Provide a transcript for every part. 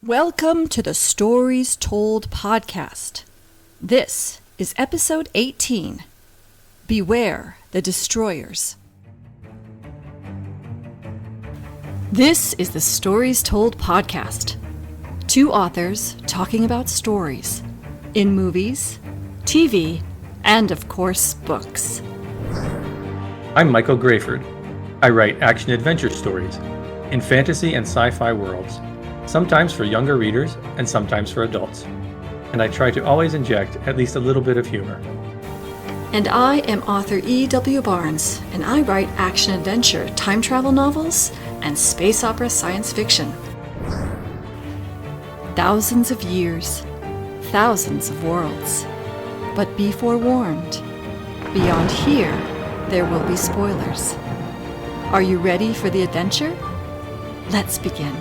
Welcome to the Stories Told podcast. This is episode 18, Beware the Destroyers. This is the Stories Told podcast. Two authors talking about stories in movies, TV, and of course, books. I'm Michael Grayford. I write action-adventure stories in fantasy and sci-fi worlds, sometimes for younger readers and sometimes for adults. And I try to always inject at least a little bit of humor. And I am author E.W. Barnes, and I write action-adventure, time travel novels, and space opera science fiction. Thousands of years, thousands of worlds. But be forewarned, beyond here, there will be spoilers. Are you ready for the adventure? Let's begin.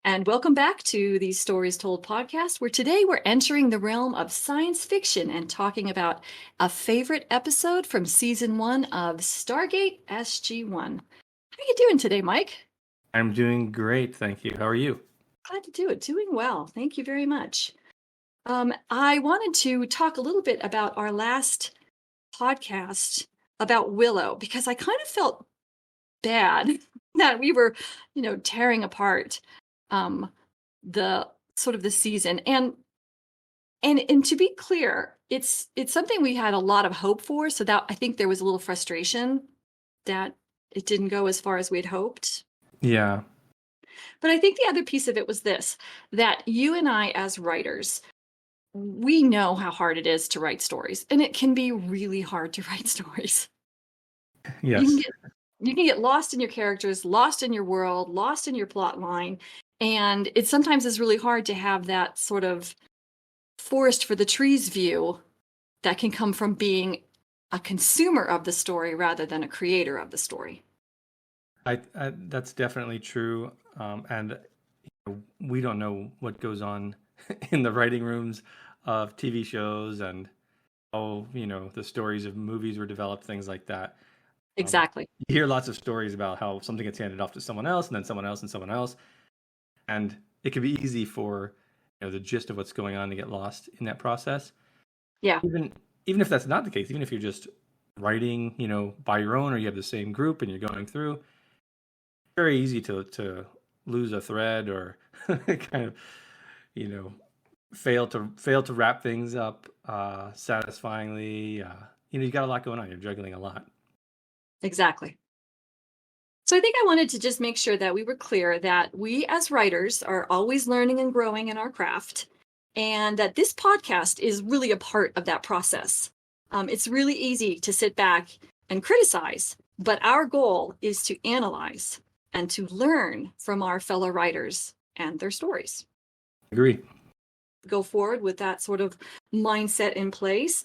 And welcome back to the Stories Told podcast, where today we're entering the realm of science fiction and talking about a favorite episode from season 1 of Stargate SG1. How are you doing today, Mike? I'm doing great, thank you. How are you? Glad to do it. Doing well. Thank you very much. I wanted to talk a little bit about our last podcast about Willow, because I kind of felt bad that we were, tearing apart the sort of the season. And to be clear, it's something we had a lot of hope for. So that I think there was a little frustration that it didn't go as far as we'd hoped. Yeah. But I think the other piece of it was this, that you and I as writers, we know how hard it is to write stories, and it can be really hard to write stories. Yes. You can get lost in your characters, lost in your world, lost in your plot line. And it sometimes is really hard to have that sort of forest for the trees view that can come from being a consumer of the story rather than a creator of the story. I that's definitely true. And we don't know what goes on in the writing rooms of TV shows and how, the stories of movies were developed, things like that. Exactly. You hear lots of stories about how something gets handed off to someone else and then someone else and someone else. And it can be easy for the gist of what's going on to get lost in that process. Yeah. Even if that's not the case, even if you're just writing, by your own, or you have the same group and you're going through, it's very easy to lose a thread or kind of, fail to wrap things up satisfyingly. You got a lot going on. You're juggling a lot. Exactly. So I think I wanted to just make sure that we were clear that we as writers are always learning and growing in our craft, and that this podcast is really a part of that process. It's really easy to sit back and criticize, but our goal is to analyze and to learn from our fellow writers and their stories. Agree. Go forward with that sort of mindset in place.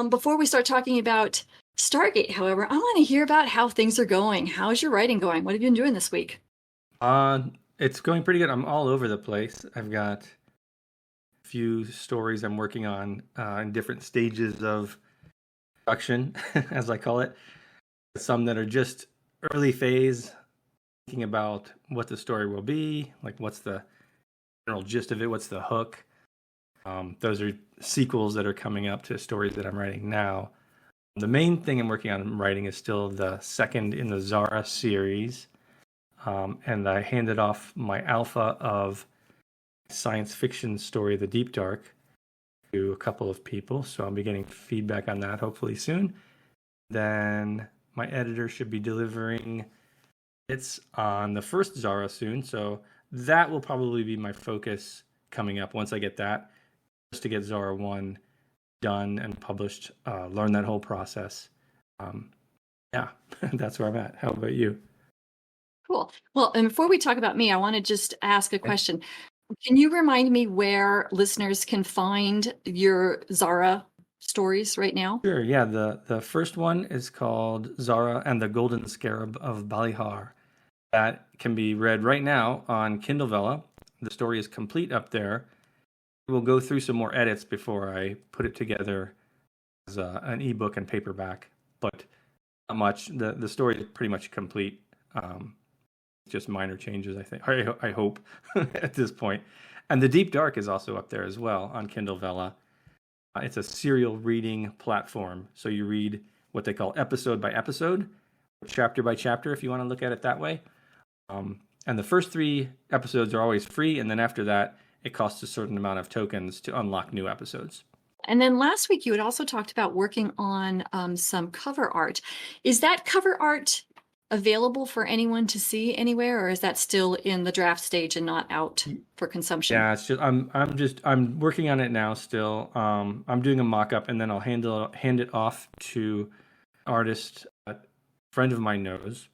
Before we start talking about Stargate, however, I want to hear about how things are going. How's your writing going? What have you been doing this week? It's going pretty good. I'm all over the place. I've got a few stories I'm working on in different stages of production, as I call it. Some that are just early phase, thinking about what the story will be, like what's the general gist of it, what's the hook. Those are sequels that are coming up to stories that I'm writing now. The main thing I'm working on writing is still the second in the Zara series. And I handed off my alpha of science fiction story, The Deep Dark, to a couple of people. So I'll be getting feedback on that hopefully soon. Then my editor should be delivering it's on the first Zara soon. So that will probably be my focus coming up once I get that, just to get Zara 1 done and published, learn that whole process. Yeah, that's where I'm at. How about you? Cool. Well, and before we talk about me, I want to just ask a question. Can you remind me where listeners can find your Zara stories right now? Sure, yeah. The first one is called Zara and the Golden Scarab of Balihar. That can be read right now on Kindle Vella. The story is complete up there. We'll go through some more edits before I put it together as an ebook and paperback, but not much. The story is pretty much complete. just minor changes, I think. I hope at this point. And the Deep Dark is also up there as well on Kindle Vella. It's a serial reading platform. So you read what they call episode by episode, chapter by chapter, if you want to look at it that way. And the first 3 episodes are always free. And then after that, it costs a certain amount of tokens to unlock new episodes. And then last week, you had also talked about working on some cover art. Is that cover art available for anyone to see anywhere, or is that still in the draft stage and not out for consumption? Yeah, it's just I'm working on it now still. I'm doing a mock-up, and then I'll hand it off to an artist a friend of mine knows,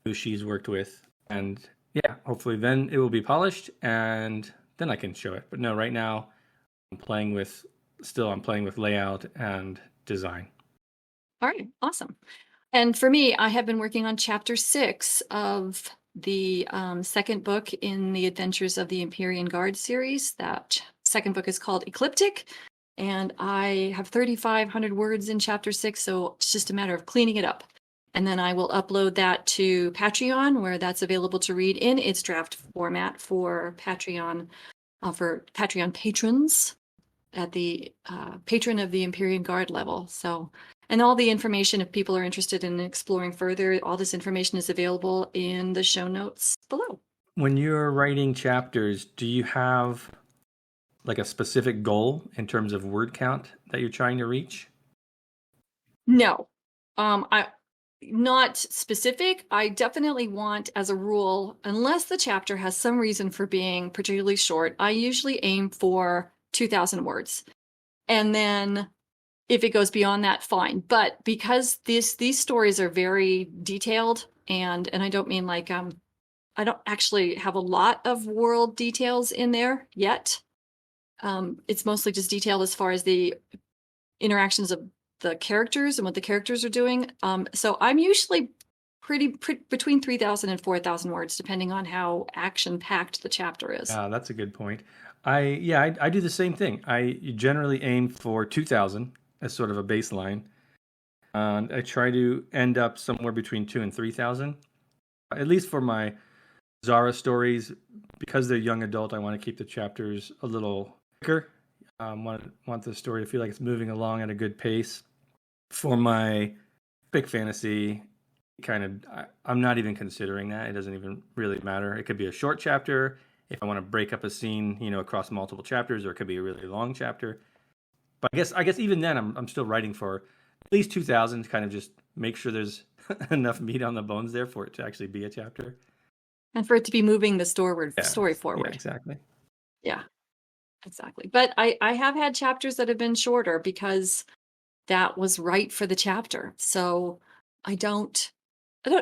who she's worked with, and yeah, hopefully then it will be polished, and then I can show it. But no, right now I'm playing with layout and design. All right, awesome. And for me, I have been working on chapter 6 of the second book in the Adventures of the Empyrean Guard series. That second book is called Ecliptic, and I have 3,500 words in chapter 6, so it's just a matter of cleaning it up. And then I will upload that to Patreon, where that's available to read in its draft format for Patreon patrons at the patron of the Empyrean Guard level. So, and all the information, if people are interested in exploring further, all this information is available in the show notes below. When you're writing chapters, do you have like a specific goal in terms of word count that you're trying to reach? No, I not specific. I definitely want, as a rule, unless the chapter has some reason for being particularly short, I usually aim for 2,000 words. And then if it goes beyond that, fine. But because these stories are very detailed, and I don't mean like I don't actually have a lot of world details in there yet. It's mostly just detailed as far as the interactions of the characters and what the characters are doing. So I'm usually pretty between 3,000 and 4,000 words, depending on how action-packed the chapter is. That's a good point. I do the same thing. I generally aim for 2,000 as sort of a baseline. And I try to end up somewhere between 2,000 and 3,000. At least for my Zara stories, because they're young adult, I want to keep the chapters a little quicker. Want the story to feel like it's moving along at a good pace. For my epic fantasy, I'm not even considering that. It doesn't even really matter. It could be a short chapter if I want to break up a scene, across multiple chapters, or it could be a really long chapter. But I guess even then, I'm still writing for at least 2,000 to kind of just make sure there's enough meat on the bones there for it to actually be a chapter. And for it to be moving the story forward. Yeah, exactly. Yeah, exactly. But I have had chapters that have been shorter because that was right for the chapter. So I don't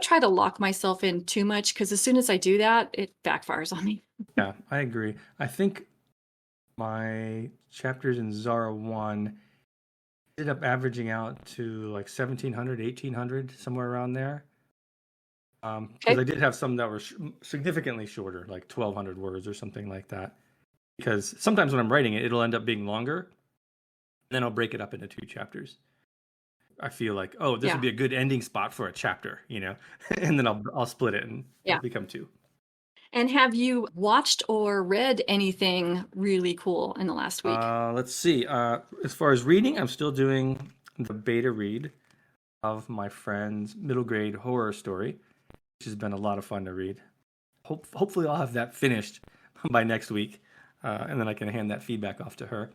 try to lock myself in too much, because as soon as I do that, it backfires on me. Yeah, I agree. I think my chapters in Zara 1 ended up averaging out to like 1,700, 1,800, somewhere around there. Because I did have some that were significantly shorter, like 1,200 words or something like that. Because sometimes when I'm writing it, it'll end up being longer. And then I'll break it up into 2 chapters. I feel like, this would be a good ending spot for a chapter, and then I'll split it and it'll become 2. And have you watched or read anything really cool in the last week? Let's see. As far as reading, I'm still doing the beta read of my friend's middle grade horror story, which has been a lot of fun to read. Hopefully I'll have that finished by next week, and then I can hand that feedback off to her.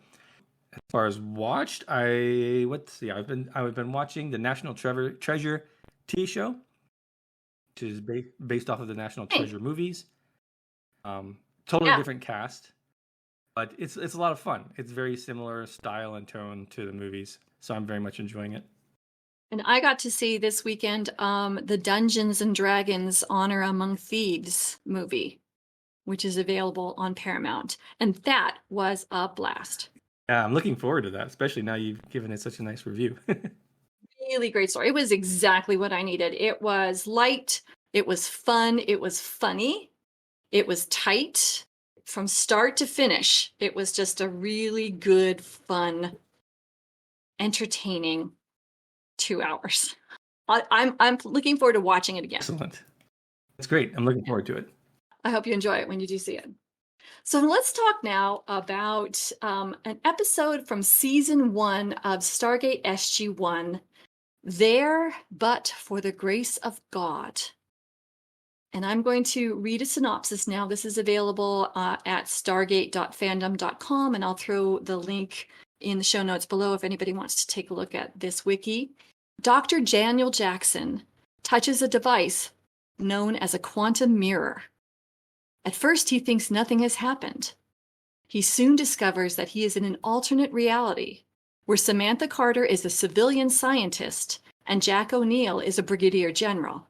As far as watched, I've been watching the National Treasure TV show, which is based off of the National Treasure movies. Totally different cast, but it's a lot of fun. It's very similar style and tone to the movies, so I'm very much enjoying it. And I got to see this weekend the Dungeons and Dragons Honor Among Thieves movie, which is available on Paramount, and that was a blast. Yeah, I'm looking forward to that, especially now you've given it such a nice review. Really great story. It was exactly what I needed. It was light, it was fun, it was funny, it was tight from start to finish. It was just a really good, fun, entertaining 2 hours. I'm looking forward to watching it again. Excellent. It's great. I'm looking forward to it. I hope you enjoy it when you do see it. So let's talk now about an episode from season 1 of Stargate SG1, There But for the Grace of God. And I'm going to read a synopsis now. This is available at stargate.fandom.com, and I'll throw the link in the show notes below if anybody wants to take a look at this wiki. Dr. Daniel Jackson touches a device known as a quantum mirror. At first, he thinks nothing has happened. He soon discovers that he is in an alternate reality where Samantha Carter is a civilian scientist and Jack O'Neill is a brigadier general.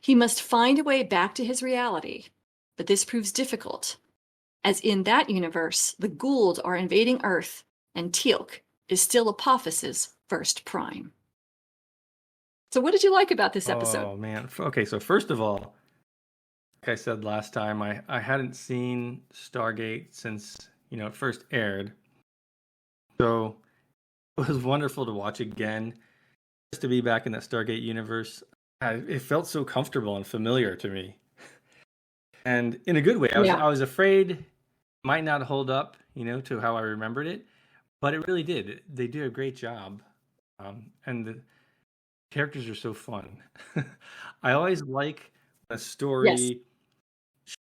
He must find a way back to his reality, but this proves difficult, as in that universe, the Goa'uld are invading Earth and Teal'c is still Apophis's first prime. So what did you like about this episode? Oh, man. Okay, so first of all, like I said last time, I hadn't seen Stargate since, it first aired. So it was wonderful to watch again, just to be back in that Stargate universe. It felt so comfortable and familiar to me. And in a good way. I was afraid it might not hold up, to how I remembered it, but it really did. They did a great job. And the characters are so fun. I always like a story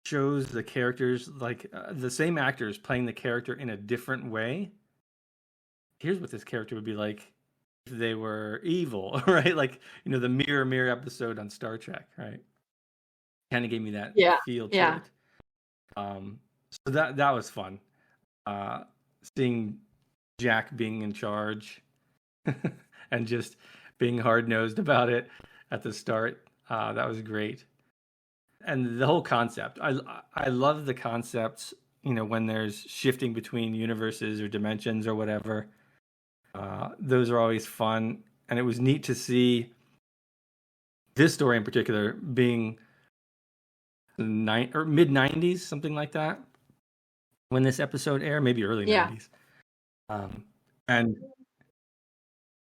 shows the characters, like the same actors playing the character in a different way. Here's what this character would be like if they were evil, right? Like, the Mirror episode on Star Trek, right? Kind of gave me that feel to it. So that was fun. Seeing Jack being in charge and just being hard-nosed about it at the start. That was great. And the whole concept. I love the concepts, when there's shifting between universes or dimensions or whatever. Those are always fun. And it was neat to see this story in particular being mid-90s, something like that, when this episode aired, maybe early 90s. And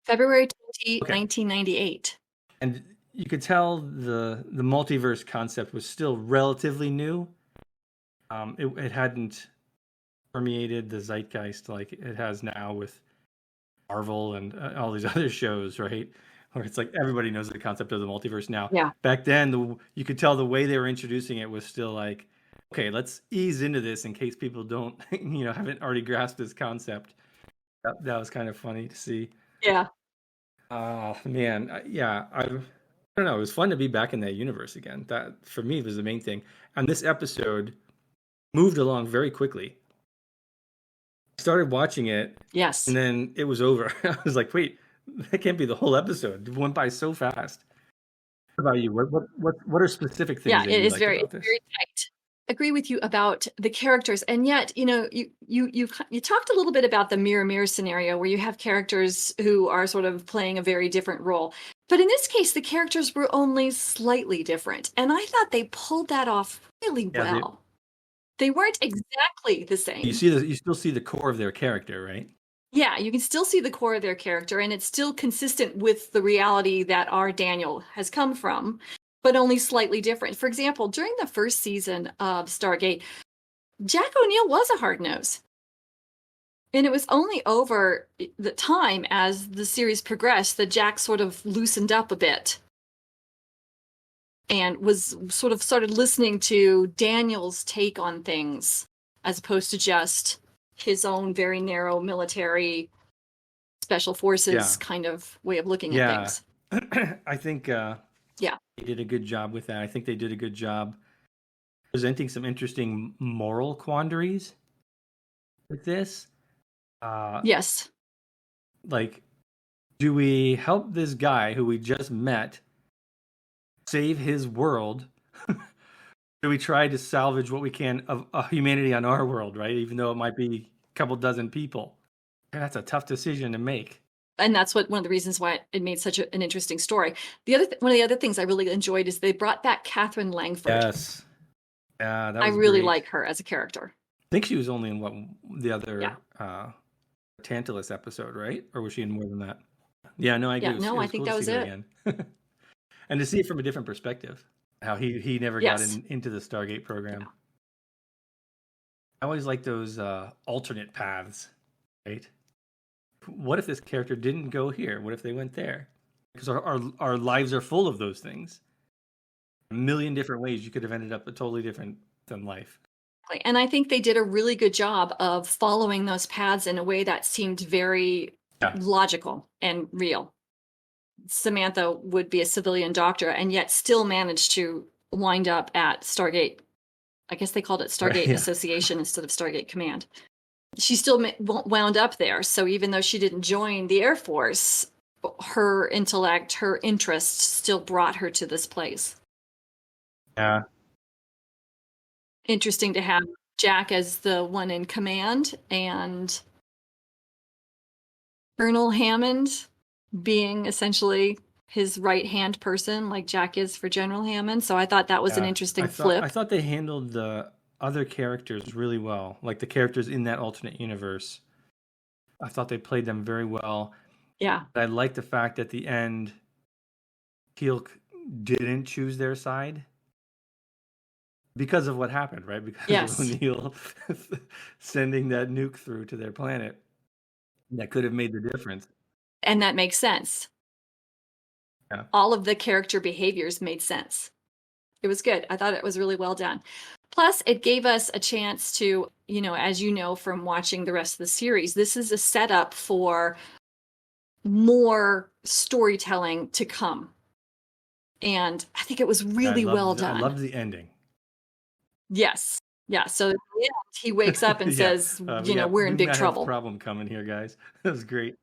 February 20, 1998. And you could tell the multiverse concept was still relatively new. It hadn't permeated the zeitgeist like it has now with Marvel and all these other shows, right? Where it's like everybody knows the concept of the multiverse now. Yeah. Back then, you could tell the way they were introducing it was still like, okay, let's ease into this in case people don't, haven't already grasped this concept. That was kind of funny to see. Yeah. Oh, man. I don't know. It was fun to be back in that universe again. That, for me, was the main thing. And this episode moved along very quickly. I started watching it. Yes. And then it was over. I was like, wait, that can't be the whole episode. It went by so fast. What about you? What are specific things that you liked about this? It's very tight. Agree with you about the characters, and yet you talked a little bit about the mirror scenario where you have characters who are sort of playing a very different role, but in this case the characters were only slightly different, and I thought they pulled that off really well. They weren't exactly the same. You still see the core of their character, right? Yeah, you can still see the core of their character, and it's still consistent with the reality that our Daniel has come from, but only slightly different. For example, during the first season of Stargate, Jack O'Neill was a hard nose. And it was only over the time as the series progressed that Jack sort of loosened up a bit and was started listening to Daniel's take on things as opposed to just his own very narrow military special forces kind of way of looking at things. I think they did a good job with that. I think they did a good job presenting some interesting moral quandaries with this. Yes. Like, do we help this guy who we just met save his world? Do we try to salvage what we can of humanity on our world, right? Even though it might be a couple dozen people. And that's a tough decision to make. And that's one of the reasons why it made such an interesting story. One of the other things I really enjoyed is they brought back Catherine Langford. Yes. Yeah, that was I really great. like her as a character. I think she was only in the other Tantalus episode, right? Or was she in more than that? Yeah, no, I agree. I think that was it. Again. And to see it from a different perspective. How he never got Yes. into the Stargate program. Yeah. I always like those alternate paths, right? What if this character didn't go here? What if they went there? Because our lives are full of those things. A million different ways you could have ended up a totally different than life. And I think they did a really good job of following those paths in a way that seemed very Yeah. logical and real. Samantha would be a civilian doctor and yet still managed to wind up at Stargate. I guess they called it Stargate Yeah. Association instead of Stargate Command. She still wound up there. So even though she didn't join the Air Force, her intellect, her interests still brought her to this place. Yeah. Interesting to have Jack as the one in command and Colonel Hammond being essentially his right-hand person like Jack is for General Hammond. So I thought that was an interesting flip. I thought they handled the other characters really well, like the characters in that alternate universe. I thought they played them very well. Yeah. I liked the fact at the end Teal'c didn't choose their side because of what happened, right? Because of O'Neill sending that nuke through to their planet. That could have made the difference. And that makes sense. Yeah. All of the character behaviors made sense. It was good. I thought it was really well done. Plus, it gave us a chance to, as you know from watching the rest of the series, this is a setup for more storytelling to come. And I think it was really well done. I loved the ending. Yes. Yeah. So at the end, he wakes up and says, we're in big trouble. Problem coming here, guys. That was great.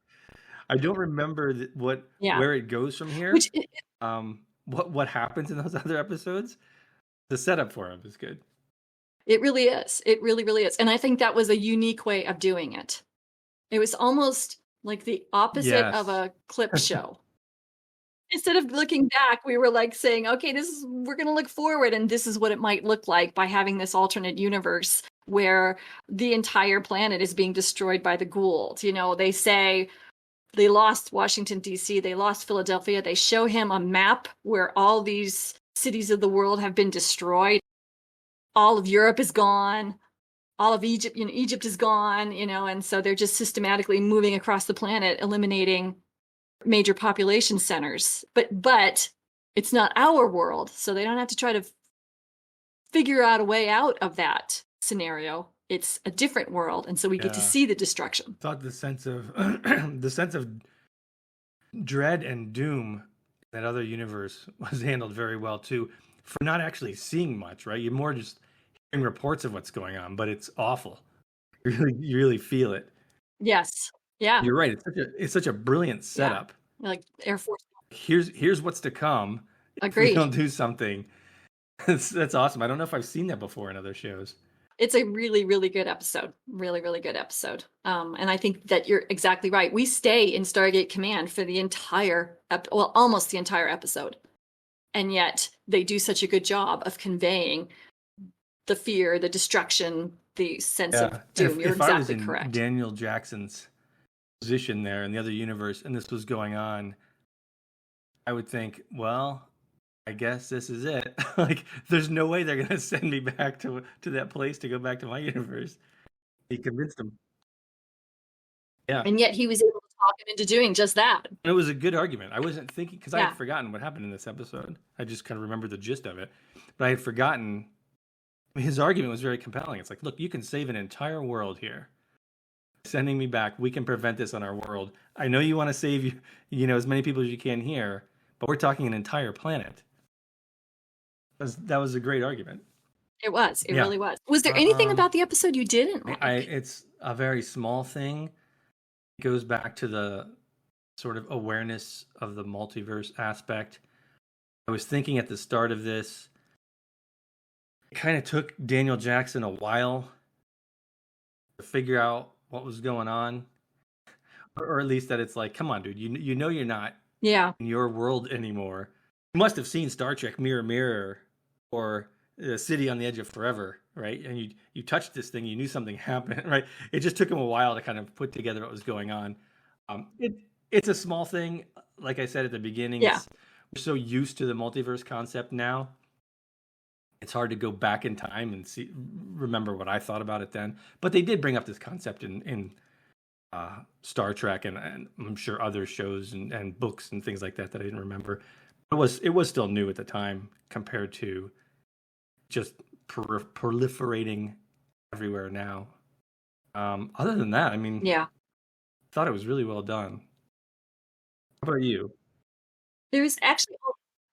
I don't remember where it goes from here. What happens in those other episodes? The setup for him is good. It really is. It really, really is. And I think that was a unique way of doing it. It was almost like the opposite of a clip show. Instead of looking back, we were like saying, okay, we're going to look forward, and this is what it might look like by having this alternate universe where the entire planet is being destroyed by the Goa'uld. They say they lost Washington, D.C., they lost Philadelphia. They show him a map where all these cities of the world have been destroyed. All of Europe is gone. All of Egypt, Egypt is gone, and so they're just systematically moving across the planet, eliminating major population centers. But it's not our world, so they don't have to try to figure out a way out of that scenario. It's a different world, and so we get to see the destruction. I thought the sense of dread and doom in that other universe was handled very well too, for not actually seeing much, right? You're more just hearing reports of what's going on, but it's awful. You really feel it. Yes. Yeah. You're right. It's such a brilliant setup. Yeah. Like Air Force. Here's what's to come. Agreed. If we don't do something. That's awesome. I don't know if I've seen that before in other shows. It's a really, really good episode. Really, really good episode. And I think that you're exactly right. We stay in Stargate Command for the entire, almost the entire episode. And yet they do such a good job of conveying the fear, the destruction, the sense of doom. You're exactly correct. I was in Daniel Jackson's position there in the other universe, and this was going on, I would think, well, I guess this is it. Like, there's no way they're going to send me back to that place to go back to my universe. He convinced him. Yeah. And yet he was able to talk him into doing just that. And it was a good argument. I wasn't thinking, because I had forgotten what happened in this episode. I just kind of remembered the gist of it. But I had forgotten. His argument was very compelling. It's like, look, you can save an entire world here. Sending me back, we can prevent this on our world. I know you want to save as many people as you can here, but we're talking an entire planet. That was a great argument. It was. It really was. Was there anything about the episode you didn't like? It's a very small thing. It goes back to the sort of awareness of the multiverse aspect. I was thinking at the start of this, it kind of took Daniel Jackson a while to figure out what was going on. Or at least that it's like, come on, dude, you know you're not in your world anymore. You must have seen Star Trek Mirror Mirror or The City on the Edge of Forever, right? And you touched this thing, you knew something happened, right? It just took him a while to kind of put together what was going on. It's a small thing. Like I said at the beginning, we're so used to the multiverse concept now it's hard to go back in time and remember what I thought about it then. But they did bring up this concept in Star Trek and I'm sure other shows and books and things like that I didn't remember. It was still new at the time compared to just proliferating everywhere now. Other than that, I mean, Yeah. I thought it was really well done. How about you? There was actually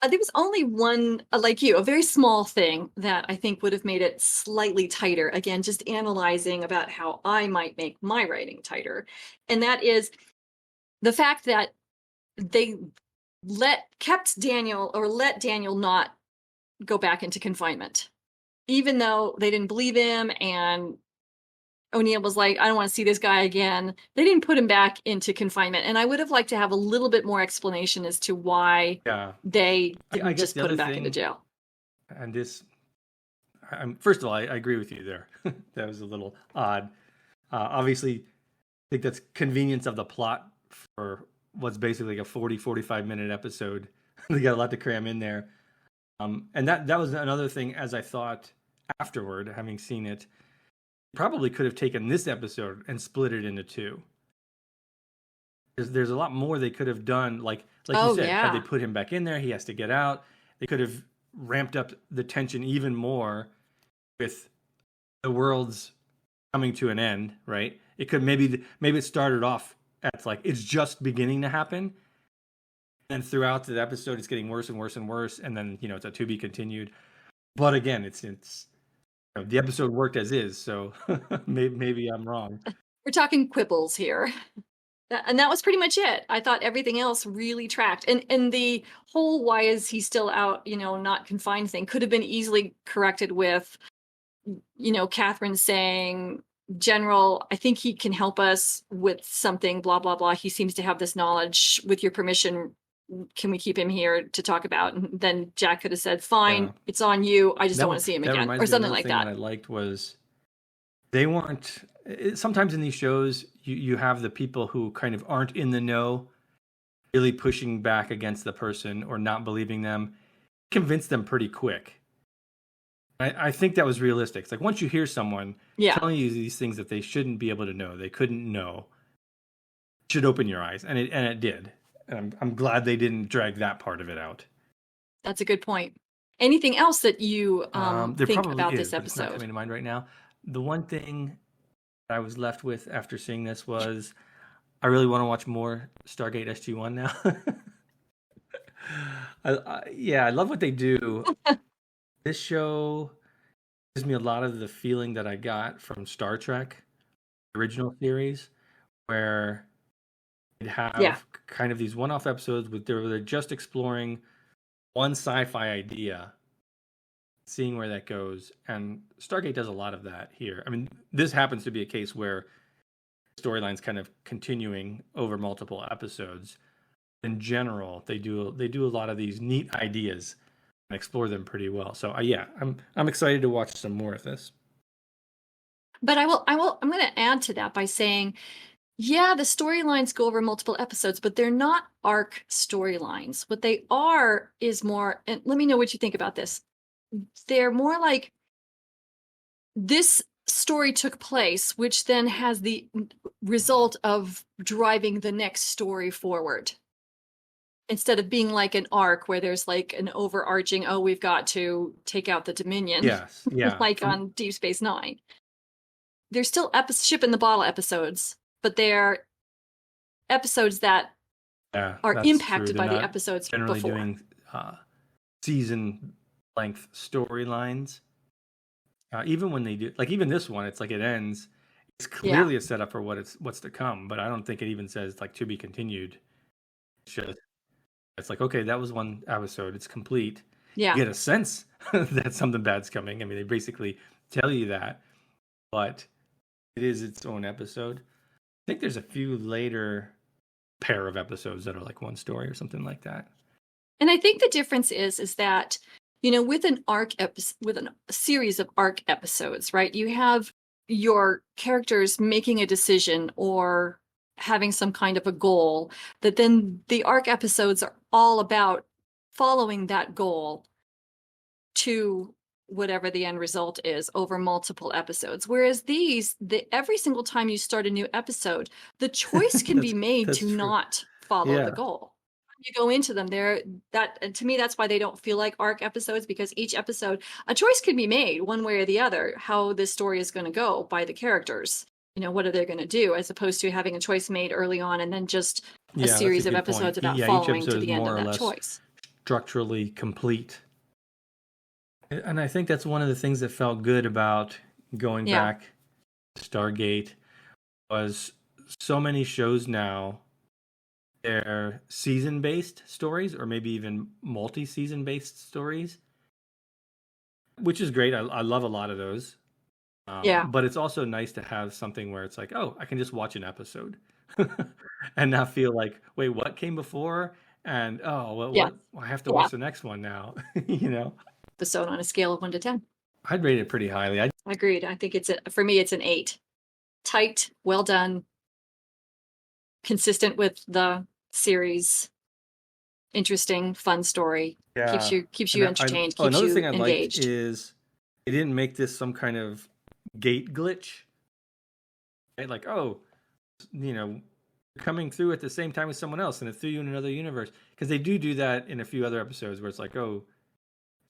there was only one, like you, a very small thing that I think would have made it slightly tighter. Again, just analyzing about how I might make my writing tighter. And that is the fact that they let Daniel not go back into confinement, even though they didn't believe him and O'Neill was like, I don't want to see this guy again. They didn't put him back into confinement. And I would have liked to have a little bit more explanation as to why they didn't I guess just put him back into jail. And this, first of all, I agree with you there. That was a little odd. Obviously, I think that's convenience of the plot for what's basically like a 45 minute episode. They got a lot to cram in there. And that was another thing, as I thought afterward, having seen it, probably could have taken this episode and split it into two. There's a lot more they could have done. Like you said, had they put him back in there, he has to get out. They could have ramped up the tension even more with the world's coming to an end, right? It could maybe it started off at like it's just beginning to happen, and throughout the episode it's getting worse and worse and worse, and then it's a to be continued. But again, it's the episode worked as is, so maybe I'm wrong. We're talking quibbles here. And that was pretty much it. I thought everything else really tracked. And the whole why is he still out, not confined thing could have been easily corrected with, Catherine saying, General, I think he can help us with something, blah, blah, blah. He seems to have this knowledge. With your permission, can we keep him here to talk about? And then Jack could have said, fine, it's on you. I just don't want to see him again, or something like that. What I liked was they weren't, sometimes in these shows, you have the people who kind of aren't in the know, really pushing back against the person or not believing them, convince them pretty quick. I think that was realistic. It's like once you hear someone telling you these things that they shouldn't be able to know, they couldn't know, it should open your eyes. And it did. And I'm glad they didn't drag that part of it out. That's a good point. Anything else that you think about this episode? It's not coming to mind right now. The one thing I was left with after seeing this was I really want to watch more Stargate SG1 now. I love what they do. This show gives me a lot of the feeling that I got from Star Trek, the original series, where they'd have kind of these one-off episodes where they're just exploring one sci-fi idea, seeing where that goes. And Stargate does a lot of that here. I mean, this happens to be a case where the storyline's kind of continuing over multiple episodes. In general, they do a lot of these neat ideas and explore them pretty well. So I'm excited to watch some more of this. But I'm going to add to that by saying, the storylines go over multiple episodes, but they're not arc storylines. What they are is more, and let me know what you think about this. They're more like this story took place, which then has the result of driving the next story forward. Instead of being like an arc where there's like an overarching, we've got to take out the Dominion. Yes, yeah. Like on Deep Space Nine. They're still ship in the bottle episodes, but they're episodes that are impacted by the episodes generally before. Doing season length storylines. Even when they do, like even this one, it's like it ends. It's clearly a setup for what's to come, but I don't think it even says like to be continued. It's like, okay, that was one episode. It's complete. Yeah. You get a sense that something bad's coming. I mean, they basically tell you that, but it is its own episode. I think there's a few later pair of episodes that are like one story or something like that. And I think the difference is that, with an with a series of arc episodes, right? You have your characters making a decision or having some kind of a goal, that then the arc episodes are all about following that goal to whatever the end result is over multiple episodes. Whereas every single time you start a new episode, the choice can be made that's to true. not follow the Yeah. goal. You go into them to me, that's why they don't feel like arc episodes, because each episode, a choice can be made one way or the other, how this story is going to go by the characters. What are they going to do, as opposed to having a choice made early on and then just a series of episodes about following to the end of that choice. Structurally complete. And I think that's one of the things that felt good about going back to Stargate, was so many shows now, they're season-based stories, or maybe even multi-season based stories, which is great. I love a lot of those. But it's also nice to have something where it's like, oh, I can just watch an episode and not feel like, wait, what came before? And what? I have to watch the next one now. Episode on a scale of 1 to 10. I'd rate it pretty highly. Agreed. I think for me, it's an 8. Tight, well done, consistent with the series, interesting, fun story. Yeah. Keeps you entertained. Another thing I engaged. liked is they didn't make this some kind of gate glitch. Right? Like, coming through at the same time as someone else, and it threw you in another universe. Because they do that in a few other episodes where it's like,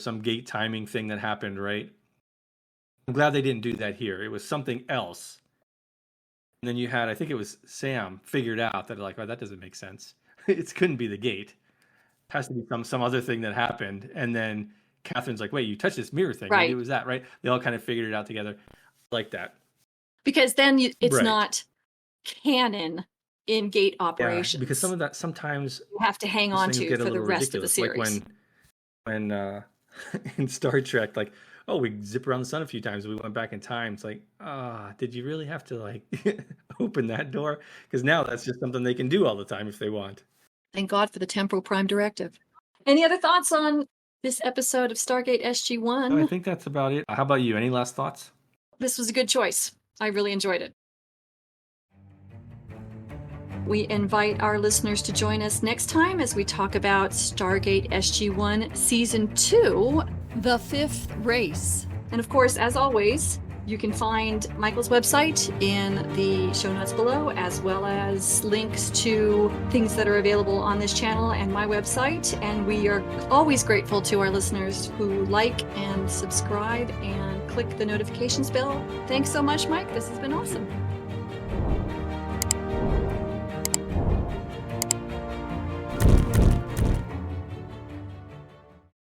some gate timing thing that happened, right? I'm glad they didn't do that here. It was something else. And then you had, I think it was Sam, figured out that like, that doesn't make sense. It couldn't be the gate. It has to be some other thing that happened. And then Catherine's like, wait, you touched this mirror thing. Right. Maybe it was that, right? They all kind of figured it out together. I like that. Because then it's not canon in gate operations. Yeah, because some of that sometimes you have to hang on to for the rest of the series. Like when in Star Trek, like, we zip around the sun a few times, we went back in time. It's like, did you really have to like open that door? Because now that's just something they can do all the time if they want. Thank God for the Temporal Prime Directive. Any other thoughts on this episode of Stargate SG1? No, I think that's about it. How about you? Any last thoughts? This was a good choice. I really enjoyed it. We invite our listeners to join us next time as we talk about Stargate SG1 Season 2, The Fifth Race. And of course, as always, you can find Michael's website in the show notes below, as well as links to things that are available on this channel and my website. And we are always grateful to our listeners who like and subscribe and click the notifications bell. Thanks so much, Mike. This has been awesome.